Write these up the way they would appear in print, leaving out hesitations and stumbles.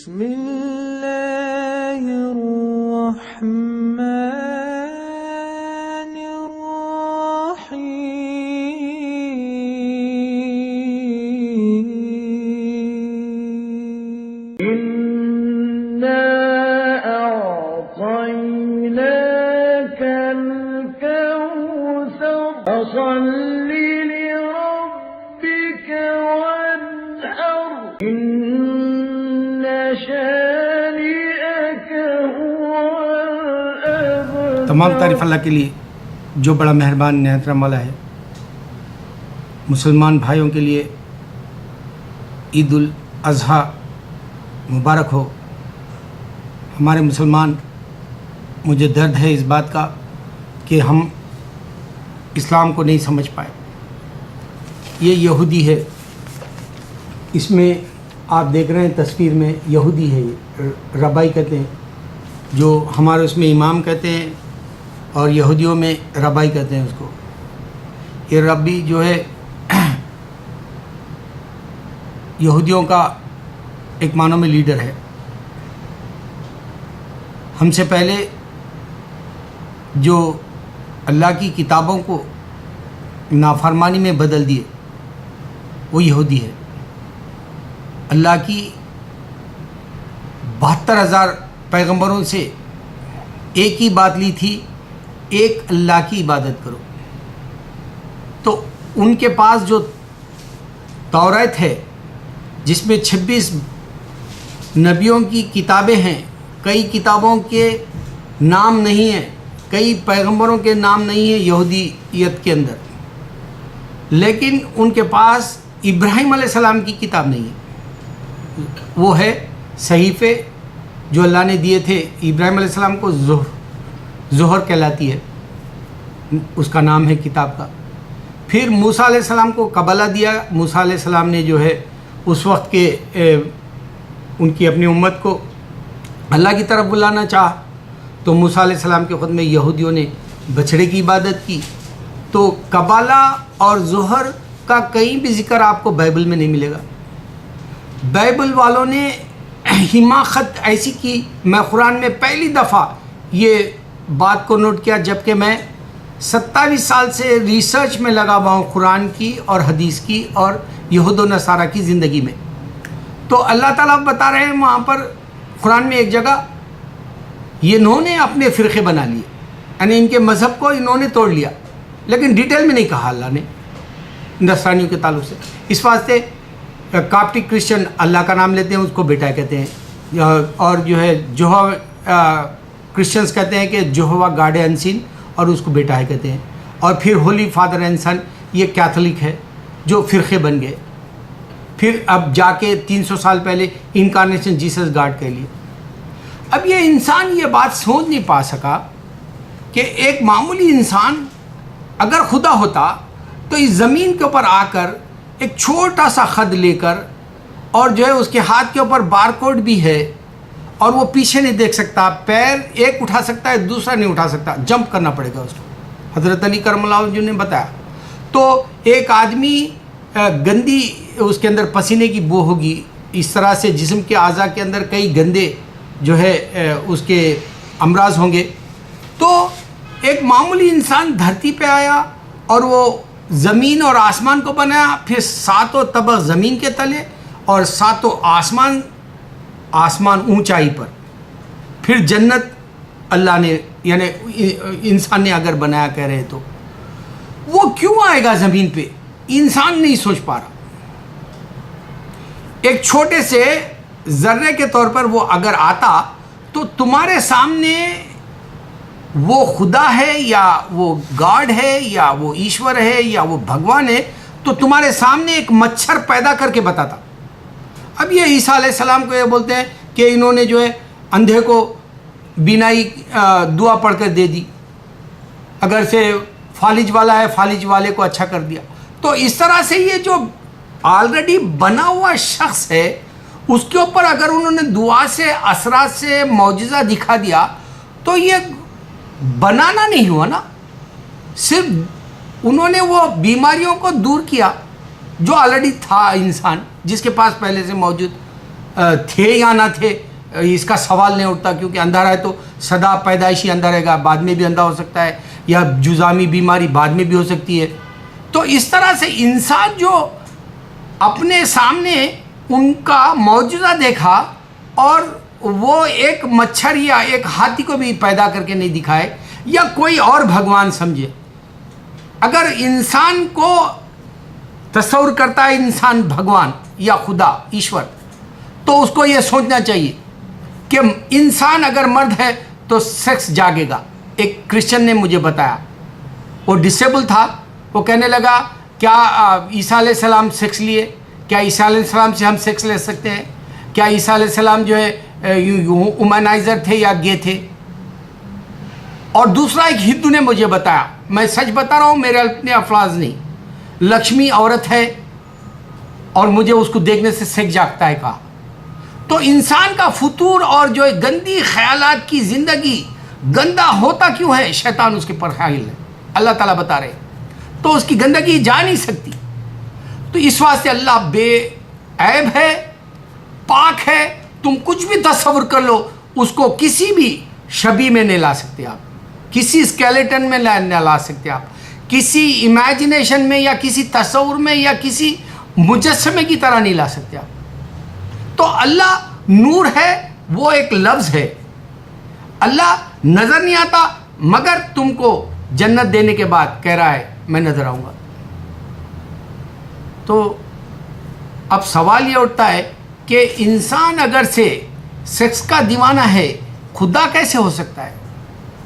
بسم اللہ الرحمن الرحیم انا اعطیناک الکوثر فصل لربک وانحر تمام تعریف اللہ کے لیے جو بڑا مہربان نہایت رحم والا ہے۔ مسلمان بھائیوں کے لیے عید الاضحیٰ مبارک ہو۔ ہمارے مسلمان، مجھے درد ہے اس بات کا کہ ہم اسلام کو نہیں سمجھ پائے۔ یہ یہودی ہے، اس میں آپ دیکھ رہے ہیں تصویر میں یہودی ہے، یہ ربائی کہتے ہیں، جو ہمارے اس میں امام کہتے ہیں اور یہودیوں میں ربائی کہتے ہیں اس کو۔ یہ ربی جو ہے یہودیوں کا ایک معنوں میں لیڈر ہے۔ ہم سے پہلے جو اللہ کی کتابوں کو نافرمانی میں بدل دیے وہ یہودی ہے۔ اللہ کی 72,000 پیغمبروں سے ایک ہی بات لی تھی، ایک اللہ کی عبادت کرو۔ تو ان کے پاس جو توریت ہے جس میں 26 نبیوں کی کتابیں ہیں، کئی کتابوں کے نام نہیں ہیں، کئی پیغمبروں کے نام نہیں ہیں یہودیت کے اندر، لیکن ان کے پاس ابراہیم علیہ السلام کی کتاب نہیں ہے۔ وہ ہے صحیفے جو اللہ نے دیے تھے ابراہیم علیہ السلام کو، زہر کہلاتی ہے، اس کا نام ہے کتاب کا۔ پھر موسیٰ علیہ السلام کو قبلہ دیا۔ موسیٰ علیہ السلام نے جو ہے اس وقت کے ان کی اپنی امت کو اللہ کی طرف بلانا چاہا، تو موسیٰ علیہ السلام کے خود میں یہودیوں نے بچھڑے کی عبادت کی۔ تو قبلہ اور زہر کا کہیں بھی ذکر آپ کو بائبل میں نہیں ملے گا۔ بائبل والوں نے حماقت ایسی کی، میں قرآن میں پہلی دفعہ یہ بات کو نوٹ کیا جب کہ میں 27 سال سے ریسرچ میں لگا ہوا ہوں قرآن کی اور حدیث کی اور یہود و نصارہ کی زندگی میں۔ تو اللہ تعالیٰ بتا رہے ہیں وہاں پر قرآن میں ایک جگہ، یہ انہوں نے اپنے فرقے بنا لیے، یعنی ان کے مذہب کو انہوں نے توڑ لیا، لیکن ڈیٹیل میں نہیں کہا اللہ نے نصرانیوں کے تعلق سے۔ اس واسطے کاپٹک کرسچن اللہ کا نام لیتے ہیں، اس کو بیٹا کہتے ہیں، اور جو ہے کرسچنز کہتے ہیں کہ جوہوا گاڈ انسین، اور اس کو بیٹا ہے کہتے ہیں۔ اور پھر ہولی فادر اینڈ سن، یہ کیتھولک ہے جو فرقے بن گئے۔ پھر اب جا کے 300 سال پہلے انکارنیشن جیسس گاڈ کہہ لیے۔ اب یہ انسان یہ بات سوچ نہیں پا سکا کہ ایک معمولی انسان اگر خدا ہوتا تو اس زمین کے اوپر آ کر ایک چھوٹا سا خط لے کر، اور جو ہے اس کے ہاتھ کے اوپر بار کوڈ بھی ہے، اور وہ پیچھے نہیں دیکھ سکتا، پیر ایک اٹھا سکتا ہے دوسرا نہیں اٹھا سکتا، جمپ کرنا پڑے گا اس کو۔ حضرت علی کرم اللہ وجہ نے بتایا۔ تو ایک آدمی گندی، اس کے اندر پسینے کی بو ہوگی، اس طرح سے جسم کے اعضاء کے اندر کئی گندے جو ہے اس کے امراض ہوں گے۔ تو ایک معمولی انسان دھرتی پہ آیا اور وہ زمین اور آسمان کو بنایا، پھر 7 طبق زمین کے تلے اور 7 آسمان اونچائی پر، پھر جنت اللہ نے یعنی انسان نے اگر بنایا کہہ رہے تو وہ کیوں آئے گا زمین پہ؟ انسان نہیں سوچ پا رہا۔ ایک چھوٹے سے ذرے کے طور پر وہ اگر آتا تو تمہارے سامنے وہ خدا ہے یا وہ گاڈ ہے یا وہ ایشور ہے یا وہ بھگوان ہے، تو تمہارے سامنے ایک مچھر پیدا کر کے بتاتا۔ اب یہ عیسیٰ علیہ السلام کو یہ بولتے ہیں کہ انہوں نے جو ہے اندھے کو بینائی دعا پڑھ کر دے دی، اگر سے فالج والا ہے فالج والے کو اچھا کر دیا۔ تو اس طرح سے یہ جو آلریڈی بنا ہوا شخص ہے اس کے اوپر اگر انہوں نے دعا سے، اثرات سے معجزہ دکھا دیا تو یہ بنانا نہیں ہوا نا، صرف انہوں نے وہ بیماریوں کو دور کیا جو آلریڈی تھا انسان جس کے پاس پہلے سے موجود تھے یا نہ تھے اس کا سوال نہیں اٹھتا، کیونکہ اندھا ہے تو سدا پیدائشی اندھا رہے گا، بعد میں بھی اندھا ہو سکتا ہے، یا جزامی بیماری بعد میں بھی ہو سکتی ہے. تو اس طرح سے انسان جو اپنے سامنے ان کا معجزہ دیکھا اور وہ ایک مچھر یا ایک ہاتھی کو بھی پیدا کر کے نہیں دکھائے یا کوئی اور بھگوان سمجھے. اگر انسان کو تصور کرتا ہے انسان بھگوان یا خدا ایشور، تو اس کو یہ سوچنا چاہیے کہ انسان اگر مرد ہے تو سیکس جاگے گا. ایک کرسچن نے مجھے بتایا، وہ ڈسیبل تھا، وہ کہنے لگا کیا عیسیٰ علیہ السلام سیکس لیے؟ کیا عیسیٰ علیہ السلام سے ہم سیکس لے سکتے ہیں؟ کیا عیسیٰ علیہ السلام جو ہے وومنائزر تھے یا گے تھے؟ اور دوسرا ایک ہندو نے مجھے بتایا، میں سچ بتا رہا ہوں، میرے اپنے الفاظ نہیں، لکشمی عورت ہے اور مجھے اس کو دیکھنے سے سیک جاگتا ہے کہا. تو انسان کا فطور اور جو گندی خیالات کی زندگی گندا ہوتا کیوں ہے؟ شیطان اس کے پر حائل ہے، اللہ تعالیٰ بتا رہے ہیں. تو اس کی گندگی جا نہیں سکتی. تو اس واسطے اللہ بے عیب ہے، پاک ہے. تم کچھ بھی تصور کر لو، اس کو کسی بھی شبیہ میں نہیں لا سکتے آپ، کسی اسکیلیٹن میں نہیں لا سکتے آپ، کسی امیجنیشن میں یا کسی تصور میں یا کسی مجسمے کی طرح نہیں لا سکتے آپ. تو اللہ نور ہے، وہ ایک لفظ ہے. اللہ نظر نہیں آتا، مگر تم کو جنت دینے کے بعد کہہ رہا ہے میں نظر آؤں گا. تو اب سوال یہ اٹھتا ہے کہ انسان اگر سے سیکس کا دیوانہ ہے، خدا کیسے ہو سکتا ہے؟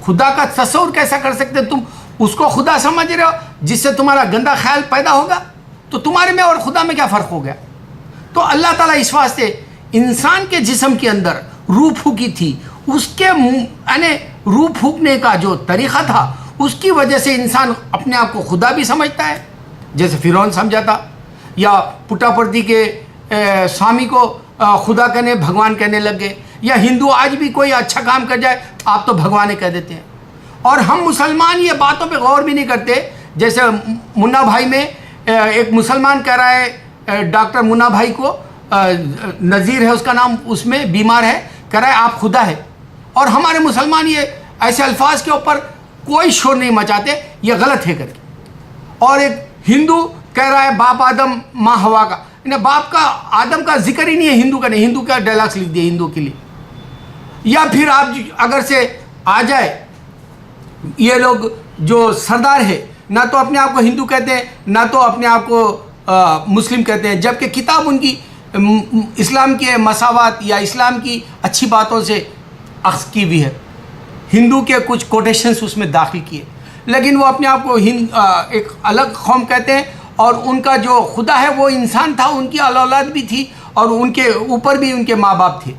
خدا کا تصور کیسا کر سکتے؟ تم اس کو خدا سمجھ رہے ہو جس سے تمہارا گندا خیال پیدا ہوگا. تو تمہارے میں اور خدا میں کیا فرق ہو گیا؟ تو اللہ تعالیٰ اس واسطے انسان کے جسم کے اندر روح پھونکی تھی، اس کے یعنی روح پھونکنے کا جو طریقہ تھا، اس کی وجہ سے انسان اپنے آپ کو خدا بھی سمجھتا ہے، جیسے فرعون سمجھا تھا، یا پٹا پردی کے سوامی کو خدا کہنے بھگوان کہنے لگ گئے. یا ہندو آج بھی کوئی اچھا کام کر جائے آپ تو بھگوانے کہہ دیتے ہیں. اور ہم مسلمان یہ باتوں پہ غور بھی نہیں کرتے. جیسے منا بھائی میں ایک مسلمان کہہ رہا ہے ڈاکٹر منا بھائی کو، نذیر ہے اس کا نام، اس میں بیمار ہے، کہہ رہا ہے آپ خدا ہے. اور ہمارے مسلمان یہ ایسے الفاظ کے اوپر کوئی شور نہیں مچاتے، یہ غلط ہے کر کے. اور ایک ہندو کہہ رہا ہے باپ آدم ماں ہوا کا، باپ کا آدم کا ذکر ہی نہیں ہے ہندو کا، نہیں ہندو کا ڈائلاگس لکھ دیے ہندو کے لیے. یا پھر آپ اگر سے آ جائے یہ لوگ جو سردار ہے، نہ تو اپنے آپ کو ہندو کہتے ہیں نہ تو اپنے آپ کو مسلم کہتے ہیں، جبکہ کتاب ان کی اسلام کے مساوات یا اسلام کی اچھی باتوں سے اخذ کی بھی ہے. ہندو کے کچھ کوٹیشنز اس میں داخل کیے، لیکن وہ اپنے آپ کو ایک الگ قوم کہتے ہیں. اور ان کا جو خدا ہے وہ انسان تھا، ان کی اولاد بھی تھی، اور ان کے اوپر بھی ان کے ماں باپ تھے.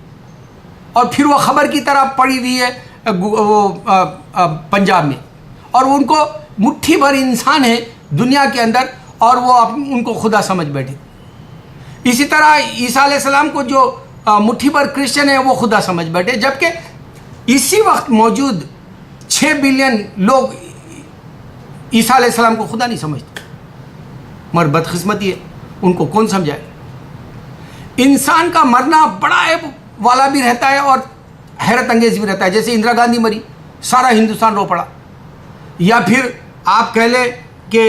اور پھر وہ خبر کی طرح پڑی ہوئی ہے وہ پنجاب میں، اور ان کو مٹھی بھر انسان ہے دنیا کے اندر، اور وہ ان کو خدا سمجھ بیٹھے. اسی طرح عیسیٰ علیہ السلام کو جو مٹھی بھر کرسچن ہے وہ خدا سمجھ بیٹھے، جبکہ اسی وقت موجود 6 بلین لوگ عیسیٰ علیہ السلام کو خدا نہیں سمجھتے. مگر بدقسمتی ہے، ان کو کون سمجھائے؟ انسان کا مرنا بڑا عیب والا بھی رہتا ہے اور حیرت انگیز بھی رہتا ہے. جیسے اندرا گاندھی مری، سارا ہندوستان رو پڑا. یا پھر آپ کہہ لیں کہ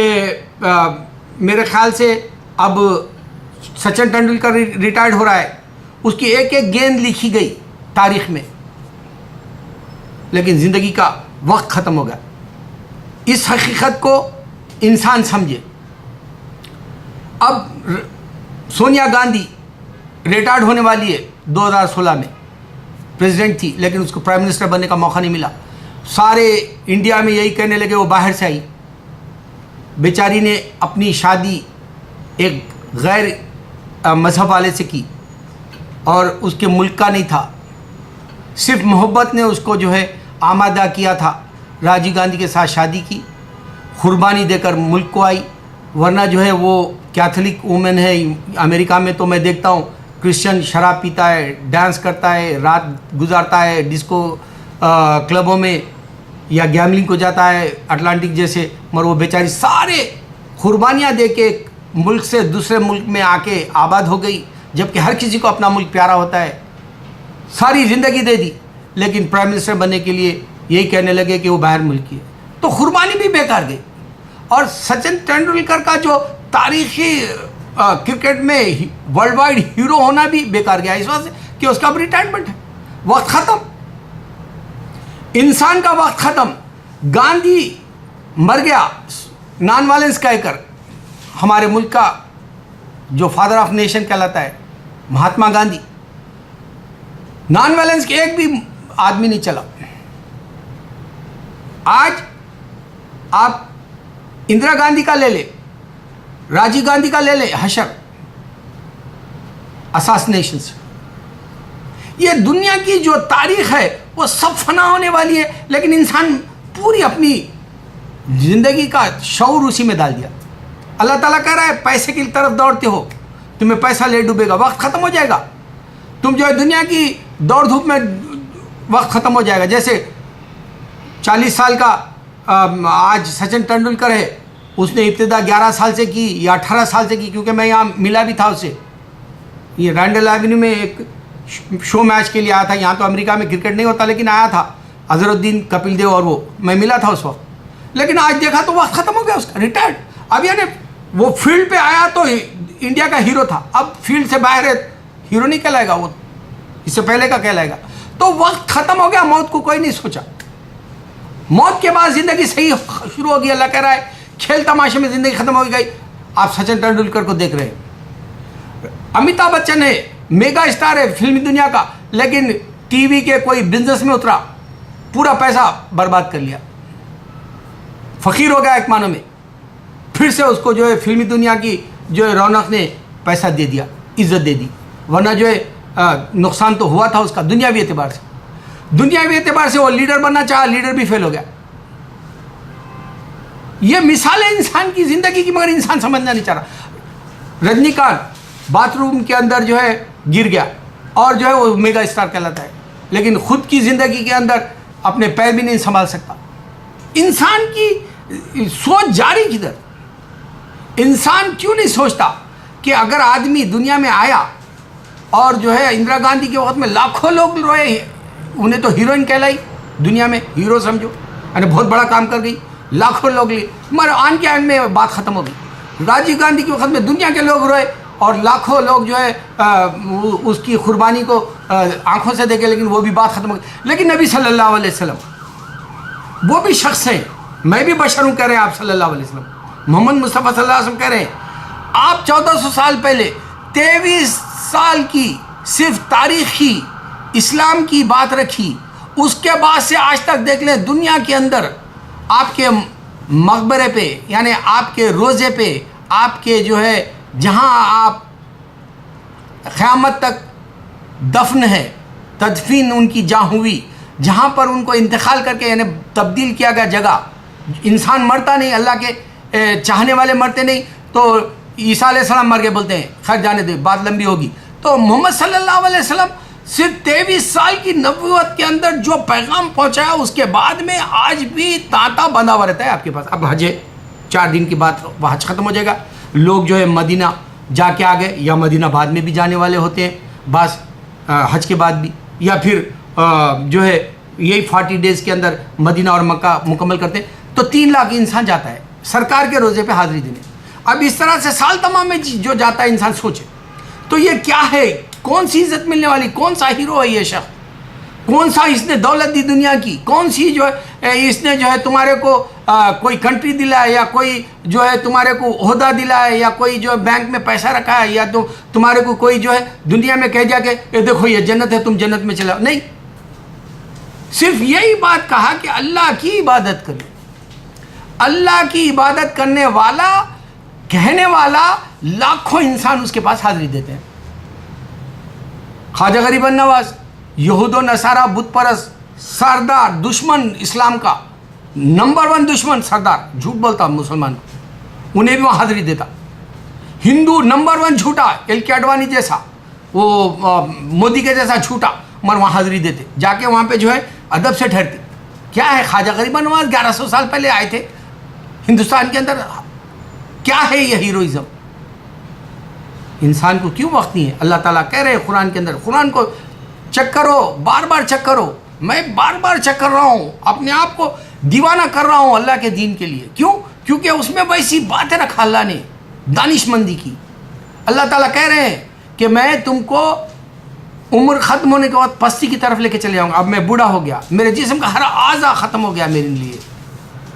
میرے خیال سے اب سچن ٹنڈولکر ریٹائرڈ ہو رہا ہے، اس کی ایک ایک گیند لکھی گئی تاریخ میں، لیکن زندگی کا وقت ختم ہو گیا. اس حقیقت کو انسان سمجھے. اب سونیا گاندھی ریٹائرڈ ہونے والی ہے، 2016 میں پریزیڈنٹ تھی، لیکن اس کو پرائم منسٹر بننے کا موقع نہیں ملا. سارے انڈیا میں یہی کہنے لگے وہ باہر سے آئی. بیچاری نے اپنی شادی ایک غیر مذہب والے سے کی، اور اس کے ملک کا نہیں تھا، صرف محبت نے اس کو جو ہے آمادہ کیا تھا. راجیو گاندھی کے ساتھ شادی کی، قربانی دے کر ملک کو آئی. ورنہ جو ہے وہ کیتھولک وومن ہے. امریکہ میں تو میں دیکھتا ہوں کرسچن شراب پیتا ہے، ڈانس کرتا ہے، رات گزارتا ہے ڈسکو کلبوں میں، یا گیملنگ کو جاتا ہے اٹلانٹک جیسے. مگر وہ بیچاری سارے قربانیاں دے کے ملک سے دوسرے ملک میں آ کے آباد ہو گئی. جبکہ ہر کسی کو اپنا ملک پیارا ہوتا ہے. ساری زندگی دے دی لیکن پرائم منسٹر بننے کے لیے یہی کہنے لگے کہ وہ باہر ملکی ہے. تو قربانی بھی بیکار گئی. اور سچن تینڈولکر کا جو تاریخی کرکٹ میں ورلڈ وائڈ ہیرو ہونا بھی بیکار گیا اس وجہ سے کہ اس کا اب ریٹائرمنٹ ہے. وقت ختم, انسان کا وقت ختم. گاندھی مر گیا, نان وائلنس کہہ کر. ہمارے ملک کا جو فادر آف نیشن کہلاتا ہے مہاتما گاندھی, نان وائلنس کے ایک بھی آدمی نہیں چلا. آج آپ اندرا گاندھی کا لے لیں, راجیو گاندھی کا لے لیں, حشر اساسینیشنز. یہ دنیا کی جو تاریخ ہے وہ سب فنا ہونے والی ہے, لیکن انسان پوری اپنی زندگی کا شعور اسی میں ڈال دیا. اللہ تعالیٰ کہہ رہا ہے پیسے کی طرف دوڑتے ہو, تمہیں پیسہ لے ڈوبے گا, وقت ختم ہو جائے گا. تم جو ہے دنیا کی دوڑ دھوپ میں وقت ختم ہو جائے گا. جیسے 40 سال کا آج سچن تینڈولکر ہے, اس نے ابتدا 11 سال سے کی یا 18 سال سے کی, کیونکہ میں یہاں ملا بھی تھا اسے. یہ رینڈل ایونیو میں ایک شو میچ کے لیے آیا تھا. یہاں تو امریکہ میں کرکٹ نہیں ہوتا لیکن آیا تھا اظہر الدین کپل دیو اور وہ, میں ملا تھا اس وقت. لیکن آج دیکھا تو وقت ختم ہو گیا اس کا, ریٹائرڈ. اب یعنی وہ فیلڈ پہ آیا تو انڈیا کا ہیرو تھا, اب فیلڈ سے باہر ہے, ہیرو نہیں کہلائے گا, وہ اس سے پہلے کا کہلائے گا. تو وقت ختم ہو گیا, موت کو کوئی نہیں سوچا. موت کے بعد زندگی صحیح شروع ہوگی. اللہ کہہ رہا ہے کھیل تماشے میں زندگی ختم ہو گئی. آپ سچن تینڈولکر کو دیکھ رہے ہیں. امیتابھ بچن ہے, میگا اسٹار ہے فلمی دنیا کا, لیکن ٹی وی کے کوئی بزنس میں اترا, پورا پیسہ برباد کر لیا, فقیر ہو گیا ایک معنی میں. پھر سے اس کو جو ہے فلمی دنیا کی جو ہے رونق نے پیسہ دے دیا, عزت دے دی, ورنہ جو ہے نقصان تو ہوا تھا اس کا دنیاوی اعتبار سے. دنیاوی اعتبار سے وہ لیڈر بننا چاہا, لیڈر بھی فیل ہو گیا. یہ مثال ہے انسان کی زندگی کی, مگر انسان سمجھنا نہیں چاہ رہا. رجنی کانت باتھ روم کے اندر جو ہے گر گیا اور جو ہے وہ میگا اسٹار کہلاتا ہے, لیکن خود کی زندگی کے اندر اپنے پیر بھی نہیں سنبھال سکتا. انسان کی سوچ جاری کدھر؟ انسان کیوں نہیں سوچتا کہ اگر آدمی دنیا میں آیا اور جو ہے اندرا گاندھی کے وقت میں لاکھوں لوگ روئے, انہیں تو ہیروئن کہلائی دنیا میں, ہیرو سمجھو, یعنی بہت بڑا کام کر گئی, لاکھوں لوگ لی, مگر آن کے اینڈ میں بات ختم ہو گئی. راجیو گاندھی کے وقت میں دنیا کے لوگ روئے اور لاکھوں لوگ جو ہے اس کی قربانی کو آنکھوں سے دیکھے, لیکن وہ بھی بات ختم ہو گئی. لیکن نبی صلی اللہ علیہ وسلم وہ بھی شخص ہیں, میں بھی بشر ہوں کہہ رہے ہیں آپ صلی اللہ علیہ وسلم. محمد مصطفیٰ صلی اللہ علیہ وسلم کہہ رہے ہیں آپ 1400 سال پہلے 23 سال کی صرف تاریخی اسلام کی بات رکھی, اس کے بعد سے آج تک دیکھ لیں دنیا کے اندر آپ کے مقبرے پہ, یعنی آپ کے روزے پہ, آپ کے جو ہے جہاں آپ قیامت تک دفن ہے, تدفین ان کی جہاں ہوئی, جہاں پر ان کو انتقال کر کے یعنی تبدیل کیا گیا جگہ. انسان مرتا نہیں, اللہ کے چاہنے والے مرتے نہیں. تو عیسیٰ علیہ السلام مر گئے بولتے ہیں, خیر جانے دے, بات لمبی ہوگی. تو محمد صلی اللہ علیہ وسلم صرف 23 سال کی نبوت کے اندر جو پیغام پہنچایا, اس کے بعد میں آج بھی تانتا بندھا ہوا رہتا ہے آپ کے پاس. اب حج ہے, 4 دن کی بات, وہ حج ختم ہو جائے گا, لوگ جو ہے مدینہ جا کے آ گئے, یا مدینہ بعد میں بھی جانے والے ہوتے ہیں بعض حج کے بعد بھی, یا پھر جو ہے یہی 40 ڈیز کے اندر مدینہ اور مکہ مکمل کرتے ہیں. تو 3 لاکھ انسان جاتا ہے سرکار کے روزے پہ حاضری دینے. اب اس طرح سے سال تمام میں جو جاتا ہے انسان سوچے تو یہ کیا ہے, کون سی عزت ملنے والی, کون سا ہیرو ہے یہ شخص, کون سا اس نے دولت دی دنیا کی, کون سی جو ہے اس نے جو ہے تمہارے کو کوئی کنٹری دلا ہے, یا کوئی جو ہے تمہارے کو عہدہ دلا ہے, یا کوئی جو ہے بینک میں پیسہ رکھا ہے, یا تو تمہارے کو کوئی جو ہے دنیا میں کہہ جا کے یہ دیکھو یہ جنت ہے تم جنت میں چلاؤ. نہیں, صرف یہی بات کہا کہ اللہ کی عبادت کرو. اللہ کی عبادت کرنے والا, کہنے والا لاکھوں انسان اس کے پاس حاضری دیتے ہیں. خواجہ غریب نواز یہود و نصارہ بت پرست سردار, دشمن اسلام کا نمبر 1 دشمن سردار, جھوٹ بولتا مسلمان کو, انہیں بھی وہاں حاضری دیتا. ہندو نمبر 1 جھوٹا, ایل کے اڈوانی جیسا, وہ مودی کے جیسا جھوٹا, مگر وہاں حاضری دیتے, جا کے وہاں پہ جو ہے ادب سے ٹھہرتے. کیا ہے خواجہ غریب نواز 1100 سال پہلے آئے تھے ہندوستان کے اندر, کیا ہے یہ ہیروئزم؟ انسان کو کیوں وقت نہیں ہے؟ اللہ تعالیٰ کہہ رہے ہیں قرآن کے اندر، قرآن کو چیک کرو، بار بار چیک کرو. میں بار بار چیک کر رہا ہوں، اپنے آپ کو دیوانہ کر رہا ہوں اللہ کے دین کے لیے. کیوں؟ کیونکہ اس میں ویسی باتیں رکھا اللہ نے، دانش مندی کی. اللہ تعالیٰ کہہ رہے ہیں کہ میں تم کو عمر ختم ہونے کے بعد پستی کی طرف لے کے چلے جاؤں گا. اب میں بوڑھا ہو گیا، میرے جسم کا ہر اعضا ختم ہو گیا میرے لیے.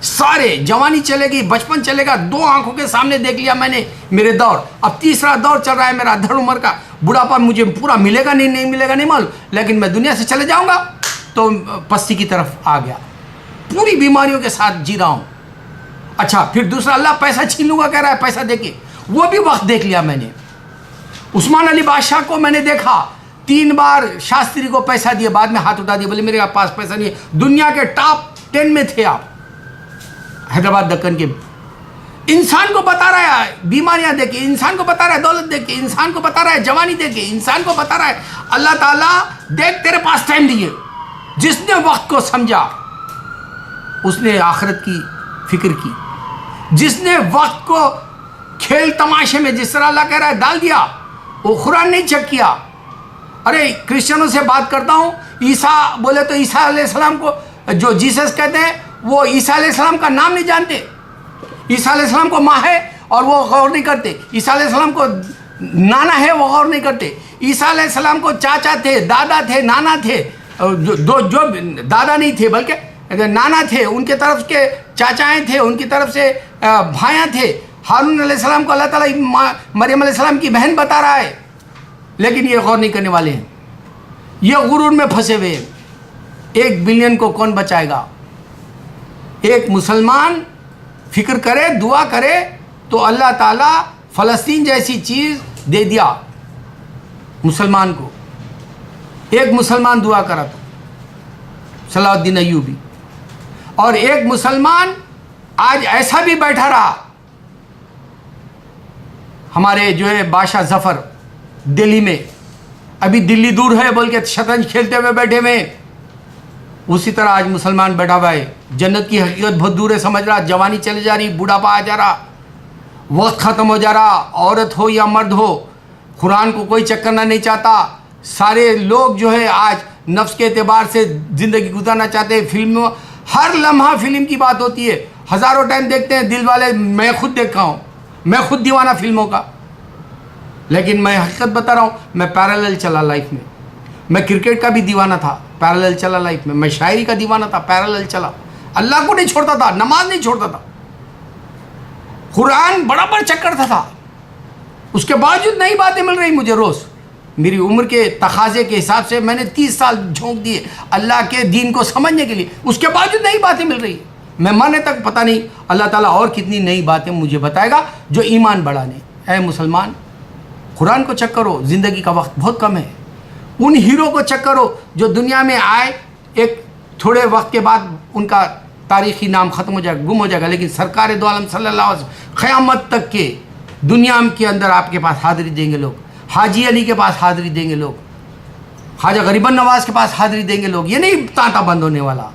سارے جوانی چلے گئی، بچپن چلے گا، 2 آنکھوں کے سامنے دیکھ لیا میں نے میرے دور. اب تیسرا دور چل رہا ہے میرا دھڑ عمر کا. بڑھاپا مجھے پورا ملے گا نہیں ملے گا نہیں معلوم، لیکن میں دنیا سے چلے جاؤں گا تو پستی کی طرف آ گیا، پوری بیماریوں کے ساتھ جی رہا ہوں. اچھا پھر دوسرا اللہ پیسہ چھین لوں گا کہہ رہا ہے، پیسہ دے کے. وہ بھی وقت دیکھ لیا میں نے. عثمان علی بادشاہ کو میں نے دیکھا 3 بار شاستری کو پیسہ دیے، بعد میں ہاتھ اٹھا دیا، بولے میرے پاس پیسہ نہیں ہے. دنیا کے ٹاپ 10 میں تھے آپ، حیدرآباد دکن کے. انسان کو بتا رہا ہے بیماریاں دے کے، انسان کو بتا رہا ہے دولت دے کے، انسان کو بتا رہا ہے جوانی دے کے، انسان کو بتا رہا ہے اللہ تعالیٰ دیکھ تیرے پاس ٹائم دیے. جس نے وقت کو سمجھا اس نے آخرت کی فکر کی. جس نے وقت کو کھیل تماشے میں جس طرح اللہ کہہ رہا ہے ڈال دیا، وہ قرآن نہیں چیک کیا. ارے کرسچنوں سے بات کرتا ہوں، عیسیٰ بولے تو عیسیٰ علیہ السلام کو جو جیسس کہتے ہیں وہ عیسیٰ علیہ السلام کا نام نہیں جانتے. عیسیٰ علیہ السلام کو ماں ہے اور وہ غور نہیں کرتے. عیسیٰ علیہ السلام کو نانا ہے وہ غور نہیں کرتے. عیسیٰ علیہ السلام کو چاچا تھے، دادا تھے، نانا تھے، جو دادا نہیں تھے بلکہ نانا تھے، ان کے طرف کے چاچائیں تھے، ان کی طرف سے بھائیاں تھے. ہارون علیہ السلام کو اللہ تعالیٰ مریم علیہ السلام کی بہن بتا رہا ہے، لیکن یہ غور نہیں کرنے والے ہیں. یہ غرور میں پھنسے ہوئے ہیں. 1 بلین کو کون بچائے گا؟ ایک مسلمان فکر کرے، دعا کرے تو اللہ تعالیٰ فلسطین جیسی چیز دے دیا مسلمان کو. ایک مسلمان دعا کرا تو صلاح الدین ایوبی، اور ایک مسلمان آج ایسا بھی بیٹھا رہا. ہمارے جو ہے بادشاہ ظفر دلی میں، ابھی دلی دور ہے بول کے شطرنج کھیلتے ہوئے بیٹھے ہوئے. اسی طرح آج مسلمان بیٹھا ہوا ہے. جنت کی حقیقت بہت دور ہے سمجھ رہا. جوانی چلی جا رہی، بوڑھاپا آ جا رہا، وقت ختم ہو جا رہا. عورت ہو یا مرد ہو، قرآن کو کوئی چیک کرنا نہیں چاہتا. سارے لوگ جو ہے آج نفس کے اعتبار سے زندگی گزارنا چاہتے ہیں. فلموں ہر لمحہ فلم کی بات ہوتی ہے. ہزاروں ٹائم دیکھتے ہیں دل والے. میں خود دیکھا ہوں، میں خود دیوانہ فلموں کا. لیکن میں حقیقت بتا رہا ہوں، میں پیرالل چلا لائف میں. میں کرکٹ کا بھی دیوانہ تھا، پیرالل چلا لائف میں. میں شاعری کا دیوانہ تھا، پیرالل چلا. اللہ کو نہیں چھوڑتا تھا، نماز نہیں چھوڑتا تھا، قرآن برابر چیک کرتا تھا. اس کے باوجود نئی باتیں مل رہی مجھے روز. میری عمر کے تقاضے کے حساب سے میں نے 30 سال جھونک دیے اللہ کے دین کو سمجھنے کے لیے. اس کے باوجود نئی باتیں مل رہی. میں مرنے تک پتہ نہیں اللہ تعالیٰ اور کتنی نئی باتیں مجھے بتائے گا جو ایمان بڑھانے. اے مسلمان، قرآن کو چیک کرو. زندگی کا وقت بہت کم ہے. ان ہیرو کو چیک کرو جو دنیا میں آئے، ایک تھوڑے وقت کے بعد ان کا تاریخی نام ختم ہو جائے گا، گم ہو جائے گا. لیکن سرکار دو عالم صلی اللہ علیہ وسلم قیامت تک کے دنیا کے اندر آپ کے پاس حاضری دیں گے لوگ. حاجی علی کے پاس حاضری دیں گے لوگ، خواجہ غریب نواز کے پاس حاضری دیں گے لوگ. یہ نہیں تانتا بند ہونے والا.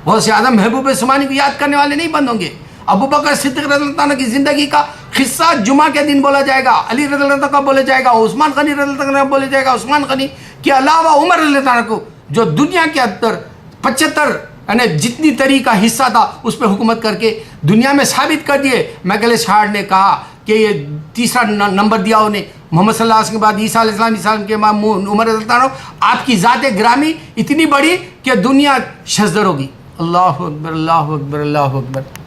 غوث اعظم محبوب عثمانی کو یاد کرنے والے نہیں بند ہوں گے. ابو بکر صدیق رضی اللہ عنہ کی زندگی کا قصہ جمعہ کے دن بولا جائے گا. علی رضی اللہ عنہ کا بولا جائے گا. عثمان غنی رضی اللہ عنہ بولے جائے گا. عثمان غنی کے علاوہ عمر رضی اللہ عنہ کو جو دنیا کے اندر 75 یعنی جتنی طریق کا حصہ تھا اس پہ حکومت کر کے دنیا میں ثابت کر دیے. میکل شارڈ نے کہا کہ یہ تیسرا نمبر دیا انہیں محمد صلی اللہ علیہ وسلم کے بعد عیسیٰ علیہ السلام کے عمر رضی اللہ عنہ. آپ کی ذات گرامی اتنی بڑی کہ دنیا شزدر ہوگی. اللہ اکبر، اللہ اکبر، اللہ اکبر.